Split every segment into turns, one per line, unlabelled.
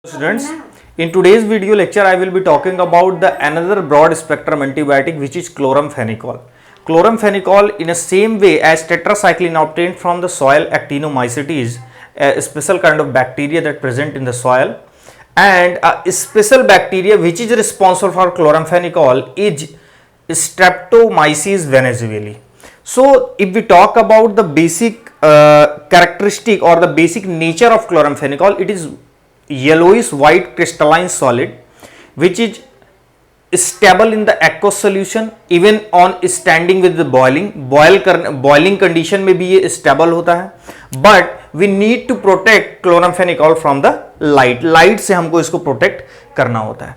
Students, in today's video lecture I will be talking about the another broad spectrum antibiotic which is chloramphenicol. Chloramphenicol, in the same way as tetracycline obtained from the soil actinomycetes, a special kind of bacteria that present in the soil, and a special bacteria which is responsible for chloramphenicol is Streptomyces venezuelae. So if we talk about the basic characteristic or the basic nature of chloramphenicol, it is yellowish white crystalline solid which is stable in the aqueous solution even on standing with the boiling condition में भी ये stable होता है, but we need to protect chloramphenicol from the light से हमको इसको protect करना होता है.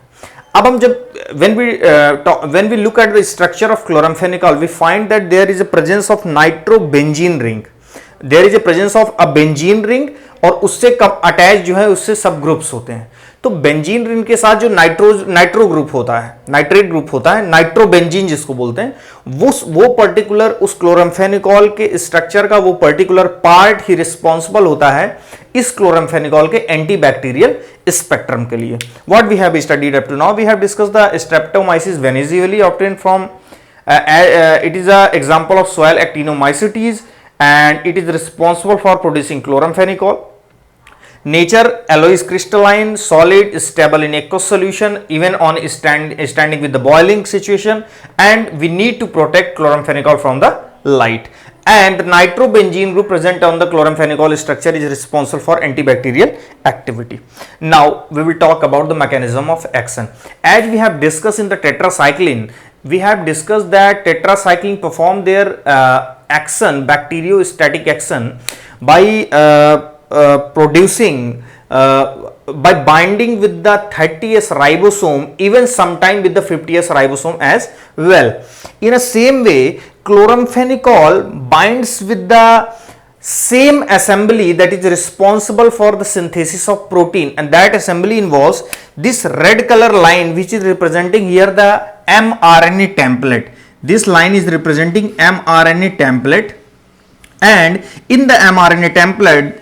अब हम जब when we look at the structure of chloramphenicol, we find that there is a presence of nitrobenzene ring. There is a presence of a benzene ring और उससे कम अटैच जो है उससे सब ग्रुप्स होते हैं. तो बेंजीन रिंग के साथ जो नाइट्रो ग्रुप होता है, नाइट्रेट ग्रुप होता है, नाइट्रोबेंजीन जिसको बोलते हैं, वो पर्टिकुलर उस क्लोराम्फेनिकॉल के स्ट्रक्चर का वो पर्टिकुलर पार्ट ही रिस्पॉन्सिबल होता है इस क्लोराम्फेनिकॉल के एंटीबैक्टीरियल स्पेक्ट्रम के लिए. What we have studied up to now, we have discussed the Streptomyces venezuelae obtained from it is an example of soil actinomycetes and it is responsible for producing chloramphenicol. Nature alloys crystalline solid stable in aqueous solution even on standing with the boiling situation, and we need to protect chloramphenicol from the light, and the nitrobenzene group present on the chloramphenicol structure is responsible for antibacterial activity. Now we will talk about the mechanism of action. As we have discussed in the tetracycline, we have discussed that tetracycline perform their action, bacteriostatic action, by producing by binding with the 30S ribosome, even sometime with the 50S ribosome as well. In the same way, chloramphenicol binds with the same assembly that is responsible for the synthesis of protein, and that assembly involves this red color line which is representing here the mRNA template. This line is representing mRNA template, and in the mRNA template,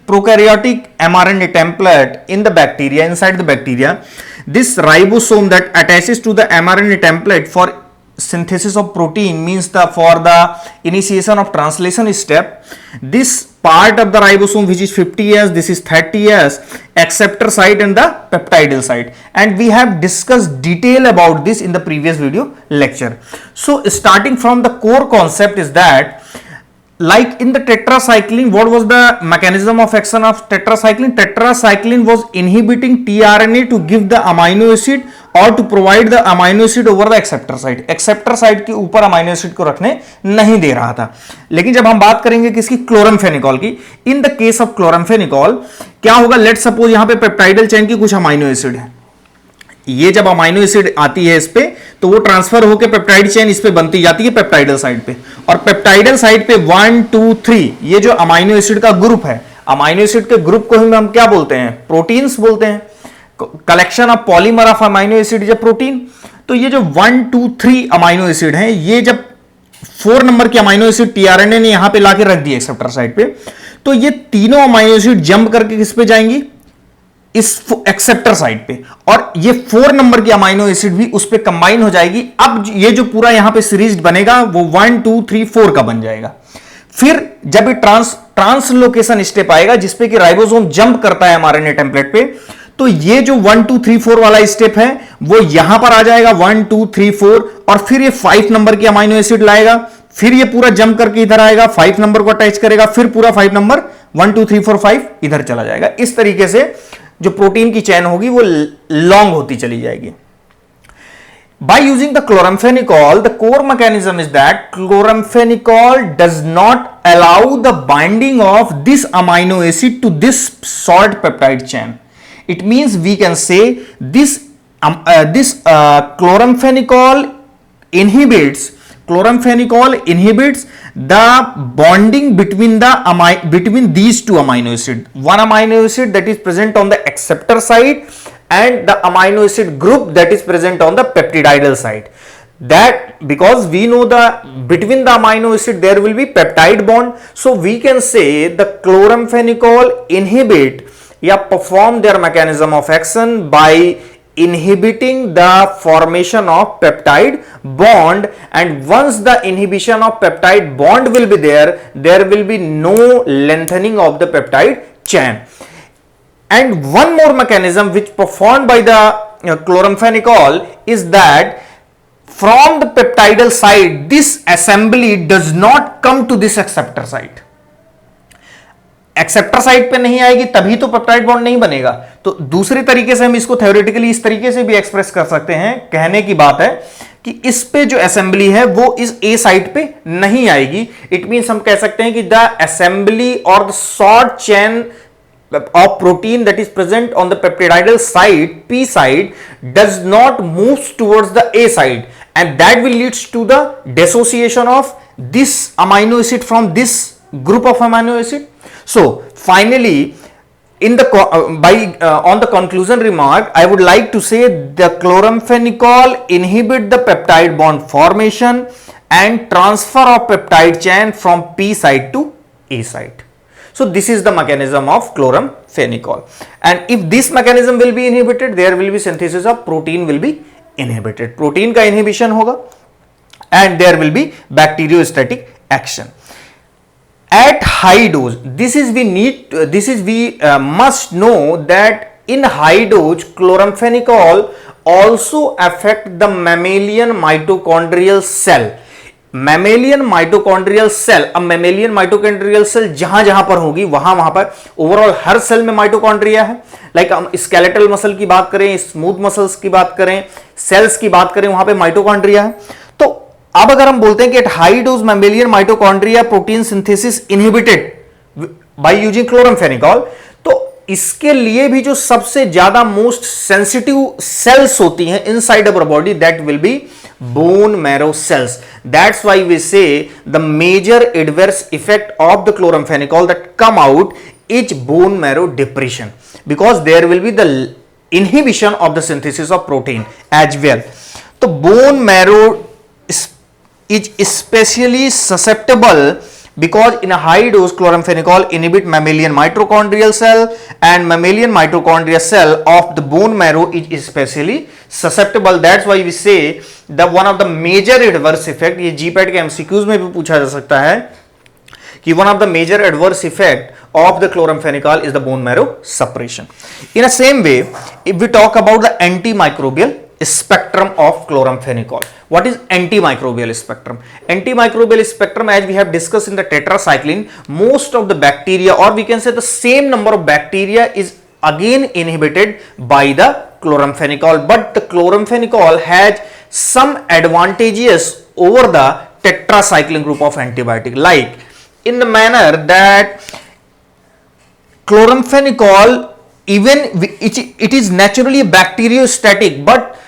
prokaryotic mRNA template in the bacteria, inside the bacteria, this ribosome that attaches to the mRNA template for synthesis of protein, means for the initiation of translation step, this part of the ribosome which is 50S, this is 30S, acceptor site and the peptidyl site, and we have discussed detail about this in the previous video lecture. So starting from the core concept is that, like in the tetracycline, what was the mechanism of action of tetracycline? Tetracycline was inhibiting tRNA to give the amino acid or to provide the amino acid over the acceptor site. Acceptor site के ऊपर amino acid को रखने नहीं दे रहा था. लेकिन जब हम बात करेंगे किसकी, क्लोराम्फेनिकॉल की, in the case of chloramphenicol क्या होगा, लेट सपोज यहां पे पेप्टाइडल चेन की कुछ अमाइनो एसिड है. ये जब अमाइनो एसिड आती है इस पे, तो वो ट्रांसफर होकर पेप्टाइड चेन इस पे बनती जाती है पेप्टाइडल साइड पे, और पेप्टाइडल साइड पे 1 2 3 ये जो अमाइनो एसिड का ग्रुप है, अमाइनो एसिड के ग्रुप को हम क्या बोलते हैं, प्रोटीन्स बोलते हैं. Collection of polymer of amino acid is a protein. तो ये जो 1 2 3 अमाइनो एसिड हैं, ये जब 4 नंबर के अमाइनो एसिड टीआरएनए ने यहां पे लाके रख दिए एक्सेप्टर साइड पे, तो ये तीनों अमाइनो एसिड जंप करके किस पे जाएंगी, इस एक्सेप्टर साइड पे, और ये 4 नंबर की अमाइनो एसिड भी उस पे कंबाइन हो जाएगी. अब ये जो पूरा यहां पे सीरीज बनेगा वो 1 2 3 4 का बन जाएगा. फिर जब ये ट्रांसलोकेशन स्टेप आएगा जिसपे कि राइबोसोम जंप करता है एमआरएनए टेम्पलेट पे, तो ये जो 1 2 3 4 वाला स्टेप है वो यहां पर आ जाएगा 1 2 3 4, और फिर ये 5 नंबर की अमाइनो एसिड लाएगा, फिर ये पूरा जंप करके इधर आएगा, 5 नंबर को अटैच करेगा, फिर पूरा 5 नंबर 1 2 3 4 5 इधर चला जाएगा. इस तरीके से जो प्रोटीन की चेन होगी वो लॉन्ग होती चली जाएगी. By using the chloramphenicol, the core mechanism is that chloramphenicol does not allow the binding of this amino acid to this short peptide chain. It means we can say this chloramphenicol inhibits the bonding between these two amino acid. One amino acid that is present on the acceptor side and the amino acid group that is present on the peptidyl side. That because we know between the amino acid there will be peptide bond, so we can say the chloramphenicol inhibit या perform their mechanism of action by inhibiting the formation of peptide bond, and once the inhibition of peptide bond will be there will be no lengthening of the peptide chain. And one more mechanism which performed by the chloramphenicol is that from the peptidal side this assembly does not come to this acceptor site. Acceptor site पे नहीं आएगी तभी तो peptide bond नहीं बनेगा. तो दूसरे तरीके से हम इसको थ्योरेटिकली इस तरीके से भी एक्सप्रेस कर सकते हैं. कहने की बात है कि इस पे जो असेंबली है वो इस ए साइट पे नहीं आएगी. इट मींस हम कह सकते हैं कि द असेंबली और the short chain of protein that is present on the peptidal side, P side, does not move towards the A side, and that will leads to the dissociation of this amino acid from this group of amino acid. So finally, in the on the conclusion remark, I would like to say the chloramphenicol inhibit the peptide bond formation and transfer of peptide chain from P side to A side. So this is the mechanism of chloramphenicol, and if this mechanism will be inhibited, there will be synthesis of protein will be inhibited. Protein का inhibition होगा and there will be bacteriostatic action. At high dose, this is we must know that in high dose chloramphenicol also affect the mammalian mitochondrial cell. Mammalian mitochondrial cell. अब mammalian mitochondrial cell जहां जहां पर होगी वहां पर overall हर cell में mitochondria है. लाइक हम स्केलेटल मसल की बात करें, स्मूथ मसल्स की बात करें, सेल्स की बात करें, वहां पे माइटोकॉन्ड्रिया है. तो अब अगर हम बोलते हैं कि at high dose mammalian mitochondria protein synthesis inhibited by using chloramphenicol, तो इसके लिए भी जो सबसे ज्यादा मोस्ट सेंसिटिव सेल्स होती हैं inside our body, that will be bone marrow cells. That's why we say the major adverse effect of the chloramphenicol that come out is bone marrow depression, because there will be the inhibition of the synthesis of protein as well. So bone marrow is especially susceptible because in a high dose chloramphenicol inhibit mammalian mitochondrial cell, and mammalian mitochondrial cell of the bone marrow is especially susceptible. That's why we say the one of the major adverse effect, ये GPAT के MCQs में भी पूछा जा सकता है कि one of the major adverse effect of the chloramphenicol is the bone marrow suppression. In the same way, if we talk about the antimicrobial spectrum of chloramphenicol, what is antimicrobial spectrum? Antimicrobial spectrum, as we have discussed in the tetracycline, most of the bacteria, or we can say the same number of bacteria, is again inhibited by the chloramphenicol, but the chloramphenicol has some advantages over the tetracycline group of antibiotic, like in the manner that chloramphenicol, even it is naturally bacteriostatic, but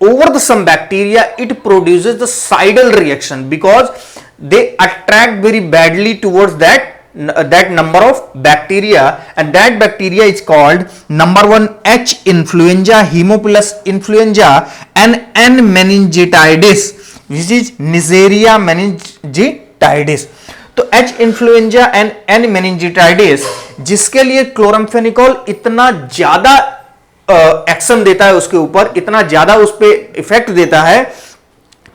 over the some bacteria it produces the cidal reaction because they attract very badly towards that number of bacteria, and that bacteria is called number 1 H influenza, Haemophilus influenza, and N meningitidis, which is Neisseria meningitidis. तो H influenza and N meningitidis, जिसके लिए chloramphenicol इतना ज्यादा action देता है उसके ऊपर, इतना ज्यादा उस पे इफेक्ट देता है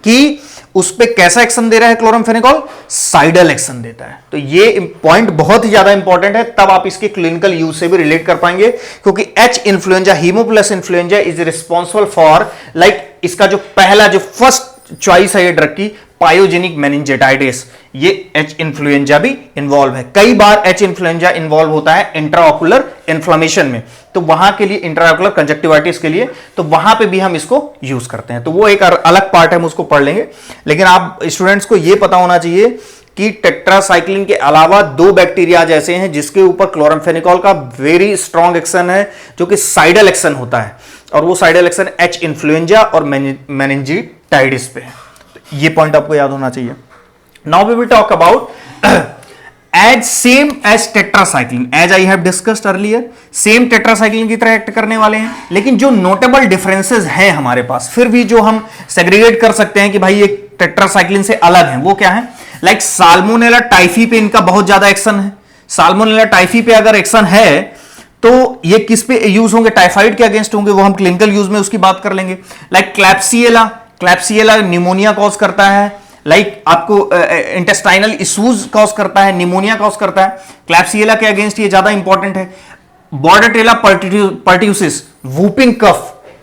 कि उस पे कैसा एक्शन दे रहा है क्लोराम्फेनिकॉल? साइडल एक्शन देता है. तो ये पॉइंट बहुत ही ज्यादा इंपॉर्टेंट है, तब आप इसके क्लिनिकल यूज से भी रिलेट कर पाएंगे, क्योंकि H influenza, Haemophilus influenza is responsible for, like इसका जो पहला जो फर्स्ट चॉइस है ये ड्रग की, पायोजेनिक मेनिंजाइटिस, ये एच इन्फ्लुएंजा भी इन्वॉल्व है. कई बार एच इन्फ्लुएंजा इन्वॉल्व होता है इंट्राऑकुलर इन्फ्लेमेशन में, तो वहां के लिए इंट्राऑकुलर कंजक्टिवाइटिस के लिए, तो वहां पे भी हम इसको यूज करते हैं. तो वो एक अलग पार्ट है, हम उसको पढ़ लेंगे. लेकिन आप स्टूडेंट्स को ये पता होना चाहिए कि टेट्रासाइक्लिन के अलावा 2 बैक्टीरिया ऐसे हैं जिसके ऊपर क्लोराम्फेनिकॉल का वेरी स्ट्रॉन्ग एक्शन है, जो कि साइडल एक्शन होता है, और वो साइडल एक्शन एच इन्फ्लुएंजा और मेनिंजाइटिस पे है. ये पॉइंट आपको याद होना चाहिए. Now we will talk about as same as tetracycline, as I have discussed earlier, same tetracycline की तरह एक्ट करने वाले हैं, लेकिन जो नोटेबल डिफरेंसेस हैं हमारे पास, फिर भी जो हम सेग्रीगेट कर सकते हैं कि भाई ये टेट्रासाइक्लिन से अलग है, वो क्या है? लाइक साल्मोनेला टाइफी पे इनका बहुत ज्यादा एक्शन है. साल्मोनेला टाइफी पे अगर एक्शन है तो ये किस पे यूज होंगे, टाइफाइड के अगेंस्ट होंगे, वो हम क्लिनिकल यूज में उसकी बात कर लेंगे। लाइक क्लैप्सियला निमोनिया कॉज करता है, लाइक आपको इंटेस्टाइनल इश्यूज कॉज करता है, निमोनिया कॉज करता है, क्लैप्सियला के अगेंस्ट ये ज्यादा इंपॉर्टेंट है। बॉर्डेटेला पर्ट्यूसिस,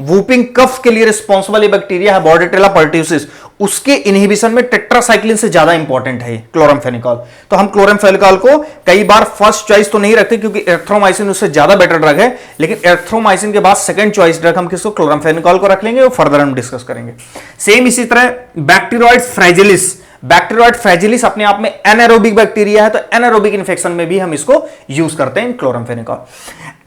वूपिंग कफ के लिए रिस्पॉन्सिबल बैक्टीरिया है बॉर्डेटेला पर्ट्यूसिस, उसके इनहिबिशन में टेट्रासाइक्लिन से ज्यादा इंपॉर्टेंट है क्लोरामफेनिकॉल। तो हम क्लोरामफेनिकॉल को कई बार फर्स्ट चॉइस तो नहीं रखते क्योंकि एरिथ्रोमाइसिन उससे ज्यादा बेटर ड्रग है, लेकिन एरिथ्रोमाइसिन के बाद सेकंड चॉइस ड्रग हम किसको, क्लोरामफेनिकॉल को रख लेंगे और फर्दर हम डिस्कस करेंगे। सेम इसी तरह बैक्टीरियोइड फ्रेजिलिस अपने आप में एनारोबिक बैक्टीरिया है, तो एनारोबिक इन्फेक्शन में भी हम इसको यूज करते हैं क्लोरामफेनिकॉल।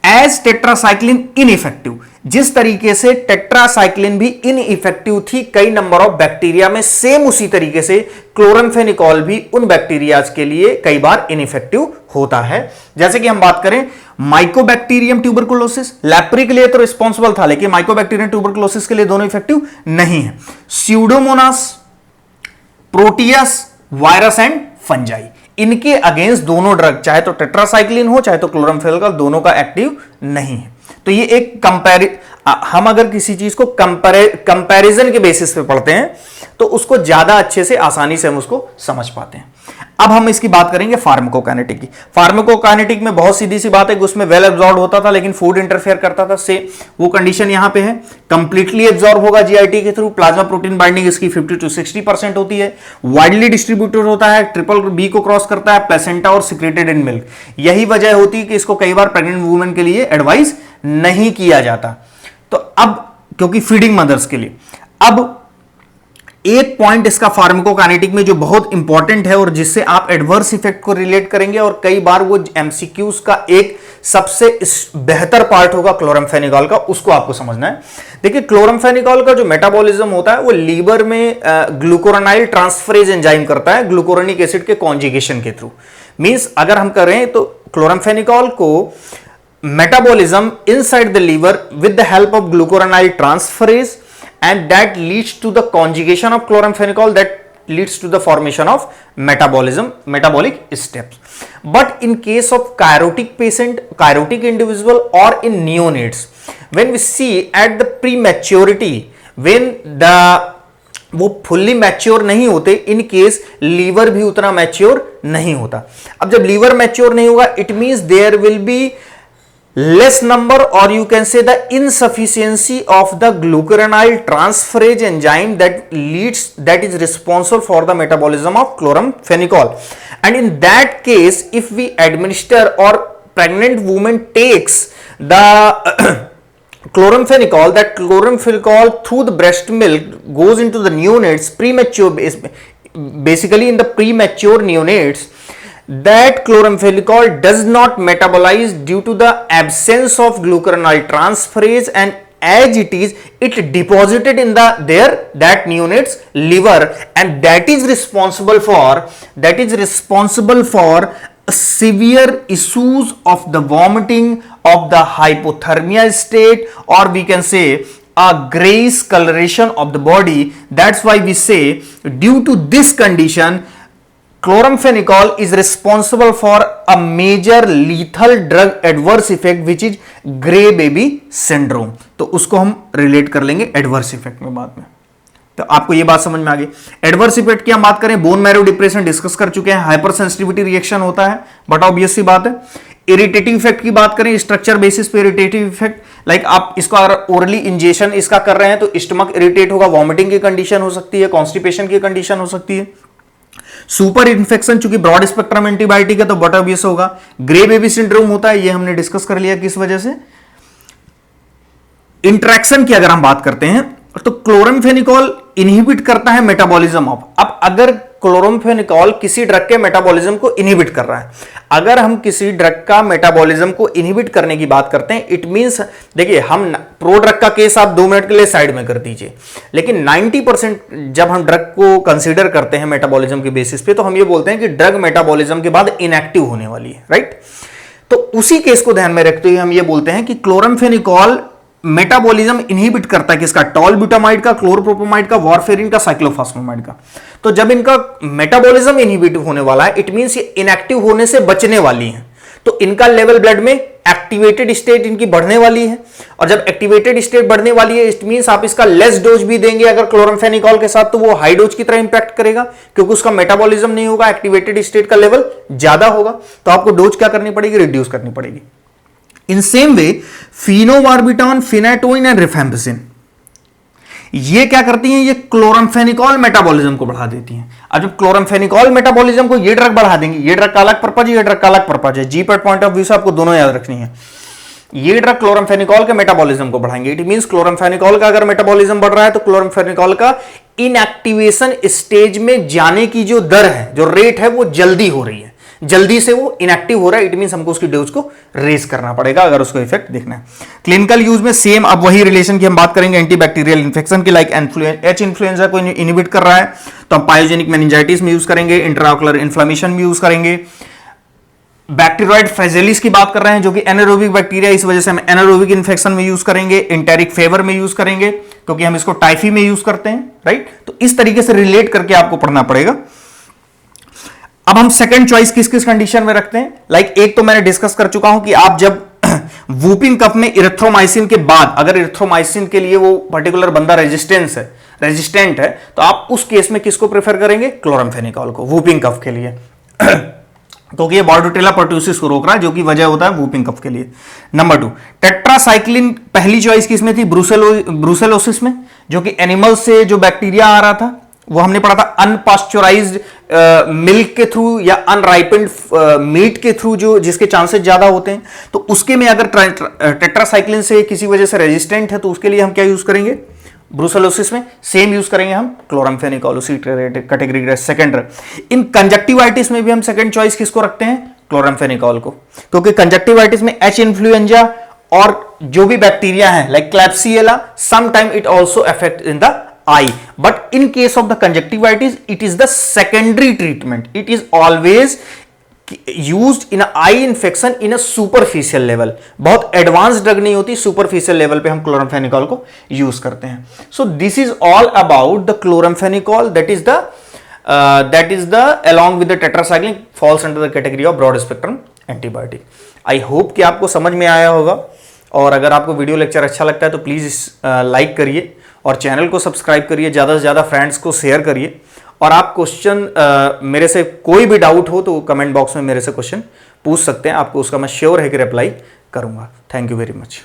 एज टेट्रासाइक्लिन इनइफेक्टिव, जिस तरीके से टेट्रासाइक्लिन भी इनइफेक्टिव थी कई नंबर ऑफ बैक्टीरिया में, सेम उसी तरीके से क्लोरामफेनिकॉल भी उन बैक्टीरियाज के लिए कई बार इनइफेक्टिव होता है। जैसे कि हम बात करें माइकोबैक्टीरियम ट्यूबरकुलोसिस, लैप्री के लिए तो रिस्पॉन्सिबल था, लेकिन माइकोबैक्टीरियम ट्यूबरकुलोसिस के लिए दोनों इफेक्टिव नहीं है। Pseudomonas, Proteus, virus and fungi, इनके अगेंस्ट दोनों ड्रग, चाहे तो टेट्रासाइक्लिन हो चाहे तो क्लोरामफेनिकॉल, दोनों का एक्टिव नहीं है। तो ये एक हम अगर किसी चीज को कंपैरिजन के बेसिस पे पढ़ते हैं तो उसको ज्यादा अच्छे से आसानी से हम उसको समझ पाते हैं। अब हम इसकी बात करेंगे फार्माकोकाइनेटिक की। फार्माकोकाइनेटिक में बहुत सीधी सी बात है कि उसमें वेल एब्जॉर्ब होता था लेकिन फूड इंटरफेयर करता था, से वो कंडीशन यहां पे है। कंप्लीटली एब्जॉर्ब होगा जीआईटी के थ्रू, प्लाज्मा प्रोटीन बाइंडिंग इसकी 50 to 60% होती है। वाइडली डिस्ट्रीब्यूटेड होता है, ट्रिपल बी को क्रॉस करता है, प्लेसेंटा और सिक्रेटेड इन मिल्क। यही वजह होती है कि इसको कई बार प्रेग्नेंट वुमेन के लिए एडवाइस नहीं किया जाता, तो अब क्योंकि फीडिंग मदर्स के लिए। अब एक पॉइंट इसका फार्माकोकाइनेटिक में जो बहुत इंपॉर्टेंट है और जिससे आप एडवर्स इफेक्ट को रिलेट करेंगे और कई बार वो एमसीक्यूज का एक सबसे बेहतर पार्ट होगा क्लोरामफेनिकॉल का, उसको आपको समझना है। देखिए क्लोरामफेनिकॉल का जो मेटाबॉलिज्म होता है वो लीवर में ग्लूकोरानाइल ट्रांसफरेज एंजाइम करता है ग्लूकोरोनिक एसिड के कॉन्जुगेशन के थ्रू। मींस अगर हम करें तो क्लोरामफेनिकॉल को metabolism inside the liver with the help of glucuronide transferase, and that leads to the conjugation of chloramphenicol, that leads to the formation of metabolic steps. But in case of kairotic patient, kairotic individual or in neonates, when we see at the prematurity, when वो fully mature नहीं होते, in case liver भी उतना mature नहीं होता। अब जब liver mature नहीं होगा, it means there will be less number, or you can say the insufficiency of the glucuronide transferase enzyme that is responsible for the metabolism of chloramphenicol. And in that case, if we administer or pregnant woman takes the chloramphenicol, that chloramphenicol through the breast milk goes into the neonates, basically in the premature neonates, that chloramphenicol does not metabolize due to the absence of glucuronide transferase, and as it is, it deposited in that neonate's liver, and that is responsible for severe issues of the vomiting, of the hypothermia state, or we can say a grayish coloration of the body. That's why we say due to this condition chloramphenicol is responsible for a major lethal drug adverse effect which is gray baby syndrome. तो उसको हम relate कर लेंगे adverse effect में बाद में। तो आपको ये बात समझ में आ गई। एडवर्स इफेक्ट की हम बात करें, बोन मैरो डिप्रेशन डिस्कस कर चुके हैं, हाइपर सेंसिटिविटी रिएक्शन होता है, बट ऑब्वियस सी बात है। इरिटेटिव इफेक्ट की बात करें, स्ट्रक्चर बेसिस पे इरिटेटिव इफेक्ट, लाइक आप इसको अगर ओरली इंजेक्शन इसका कर रहे हैं तो स्टमक इरिटेट होगा, वॉमिटिंग की कंडीशन हो सकती है, कॉन्स्टिपेशन की कंडीशन हो सकती है। सुपर इन्फेक्शन चूंकि ब्रॉड स्पेक्ट्रम एंटीबायोटिक है तो बट ऑब्वियस होगा। ग्रे बेबी सिंड्रोम होता है, ये हमने डिस्कस कर लिया किस वजह से। इंटरेक्शन की अगर हम बात करते हैं तो क्लोराम्फेनिकॉल इनहिबिट करता है मेटाबॉलिज्म ऑफ। अब अगर क्लोराम्फेनिकॉल किसी ड्रग के मेटाबॉलिज्म को इनहिबिट कर रहा है, अगर हम किसी ड्रग का मेटाबॉलिज्म को इनहिबिट करने की बात करते हैं, इट मींस देखिए हम प्रो ड्रग का केस आप 2 मिनट के लिए साइड में कर दीजिए, लेकिन 90% जब हम ड्रग को कंसीडर करते हैं मेटाबॉलिज्म के बेसिस पे तो हम ये बोलते हैं कि ड्रग मेटाबॉलिज्म के बाद इनएक्टिव होने वाली है, राइट। तो उसी केस को ध्यान में रखते हुए हम ये बोलते हैं कि क्लोराम्फेनिकॉल मेटाबॉलिज्म इनहिबिट करता है किसका, टॉलब्यूटामाइड का, क्लोरोप्रोपामाइड का, वारफेरिन का, साइक्लोफॉस्फेमाइड का। तो जब इनका मेटाबॉलिज्म इनहिबिट होने वाला है, इट मींस ये इनएक्टिव होने से बचने वाली है। तो इनका लेवल ब्लड में एक्टिवेटेड स्टेट इनकी बढ़ने वाली है, और जब एक्टिवेटेड स्टेट बढ़ने वाली है इट मींस आप इसका लेस डोज भी देंगे अगर क्लोरामफेनिकॉल के साथ तो वो हाई डोज की तरह इंपैक्ट करेगा, क्योंकि उसका मेटाबॉलिज्म नहीं होगा, एक्टिवेटेड स्टेट का लेवल ज्यादा होगा, तो आपको डोज क्या करनी पड़ेगी, रिड्यूस करनी पड़ेगी। In same way phenobarbitone, phenytoin and rifampicin ये क्या करती हैं, ये क्लोरामफेनिकॉल मेटाबॉलिज्म को बढ़ा देती हैं। अब जब क्लोरामफेनिकॉल मेटाबॉलिज्म को ये ड्रग बढ़ा देंगे, ये ड्रग का अलग पर्पज है, ये ड्रग का अलग पर्पज है, जीपैट पॉइंट ऑफ व्यू से आपको दोनों याद रखनी है। ये ड्रग क्लोरामफेनिकॉल के मेटाबॉलिज्म को बढ़ाएंगे, इट मींस क्लोरामफेनिकॉल का अगर मेटाबॉलिज्म बढ़ रहा है तो क्लोरामफेनिकॉल का इनएक्टिवेशन स्टेज में जाने की जो दर है, जो रेट है, वो जल्दी हो रही है, जल्दी से वो इनएक्टिव हो रहा है, इट मींस हमको उसकी डोज को रेज करना पड़ेगा अगर उसको इफेक्ट देखना है। क्लिनिकल यूज में सेम अब वही रिलेशन की हम बात करेंगे एंटीबैक्टीरियल इंफेक्शन की, लाइक एच इन्फ्लुएंजा को इनहिबिट कर रहा है तो हम पायोजेनिक मेनिंजाइटिस में यूज करेंगे, इंट्राओकुलर इन्फ्लेमेशन में यूज करेंगे। बैक्टीरियोइड फ्लैजेलिस की बात कर रहे हैं जो कि एनारोबिक बैक्टीरिया, इस वजह से हम एनारोबिक इन्फेक्शन में यूज करेंगे, इंटेरिक फेवर में यूज करेंगे क्योंकि हम इसको टाइफी में यूज करते हैं, राइट। तो इस तरीके से रिलेट करके आपको पढ़ना पड़ेगा। अब हम सेकंड चॉइस किस किस कंडीशन में रखते हैं, लाइक एक तो मैंने डिस्कस कर चुका हूं कि आप जब वूपिंग कफ में इरिथ्रोमाइसिन के बाद अगर इरिथ्रोमाइसिन के लिए वो पर्टिकुलर बंदा रेजिस्टेंट है तो आप उस केस में किसको प्रेफर करेंगे, क्लोरामफेनिकॉल को वूपिंग कफ के लिए क्योंकि ये बॉर्डोटेला पर्ट्यूसिस को रोक रहा है जो कि वजह होता है वूपिंग कफ के लिए। नंबर 2 टेट्रासाइक्लिन, पहली चॉइस किसमें थी, ब्रूसेलोसिस में, जो कि एनिमल से जो बैक्टीरिया आ रहा था वो हमने पढ़ा था अनपास्चराइज्ड मिल्क के थ्रू या अनराइपेंड मीट के थ्रू, जो जिसके चांसेस ज्यादा होते हैं, तो उसके में अगर टेट्रासाइक्लिन से किसी वजह से रेजिस्टेंट है तो उसके लिए हम क्या यूज करेंगे, ब्रूसेलोसिस में सेम यूज करेंगे हम क्लोरामफेनिकॉल, उसी कैटेगरी का सेकंड। इन कंजक्टिवाइटिस में भी हम सेकंड चॉइस किसको रखते हैं, क्लोरामफेनिकॉल को, क्योंकि कंजक्टिवाइटिस में एच इन्फ्लुएंजा और जो भी बैक्टीरिया है like Klebsiella some time it also affect in the eye, but in case of the conjunctivitis it is the secondary treatment, it is always used in a eye infection in a superficial level, बहुत advance drug नहीं होती, superficial level पे हम chloramphenicol को use करते हैं। So this is all about the chloramphenicol, that is the along with the tetracycline falls under the category of broad spectrum antibiotic। I hope कि आपको समझ में आया होगा, और अगर आपको वीडियो लेक्चर अच्छा लगता है तो प्लीज लाइक करिए और चैनल को सब्सक्राइब करिए, ज़्यादा से ज़्यादा फ्रेंड्स को शेयर करिए, और आप क्वेश्चन मेरे से कोई भी डाउट हो तो कमेंट बॉक्स में मेरे से क्वेश्चन पूछ सकते हैं, आपको उसका मैं श्योर है कि रिप्लाई करूंगा। Thank you very much.